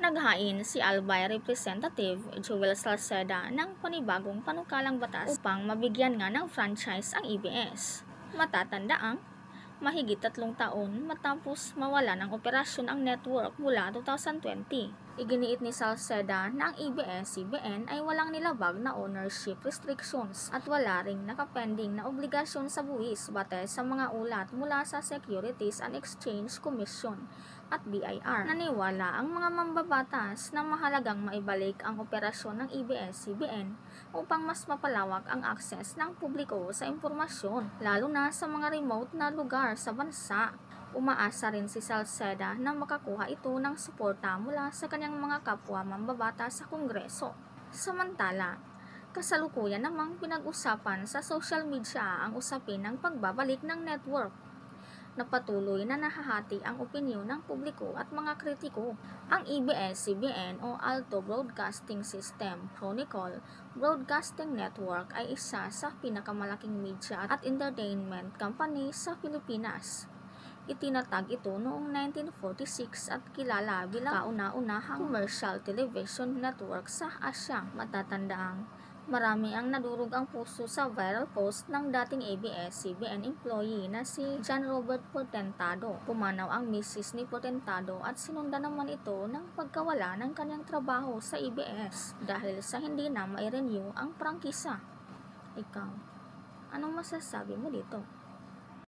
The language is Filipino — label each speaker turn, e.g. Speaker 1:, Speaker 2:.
Speaker 1: Naghain si Albay Representative Joel Salceda ng panibagong panukalang batas upang mabigyan nga ng franchise ang EBS. Matatandaang mahigit 3 taon matapos mawala ng operasyon ang network mula 2020. Iginiit ni Salceda na ang ABS-CBN ay walang nilabag na ownership restrictions at wala ring nakapending na obligasyon sa buwis batay sa mga ulat mula sa Securities and Exchange Commission at BIR. Naniwala ang mga mambabatas na mahalagang maibalik ang operasyon ng ABS-CBN upang mas mapalawak ang akses ng publiko sa impormasyon, lalo na sa mga remote na lugar sa bansa. Umaasa rin si Salceda na makakuha ito ng suporta mula sa kanyang mga kapwa mambabata sa Kongreso. Samantala, kasalukuyan namang pinag-usapan sa social media ang usapin ng pagbabalik ng network na patuloy na nahahati ang opinyon ng publiko at mga kritiko. Ang ABS-CBN o Alto Broadcasting System Chronicle Broadcasting Network ay isa sa pinakamalaking media at entertainment company sa Pilipinas. Itinatag ito noong 1946 at kilala bilang kauna-unahang commercial television network sa Asya. Matatandaang marami ang nadurog ang puso sa viral post ng dating ABS-CBN employee na si John Robert Portentado. Pumanaw ang misis ni Portentado at sinundan naman ito ng pagkawala ng kanyang trabaho sa ABS dahil sa hindi na mai-renew ang prangkisa. Ikaw, anong masasabi mo dito?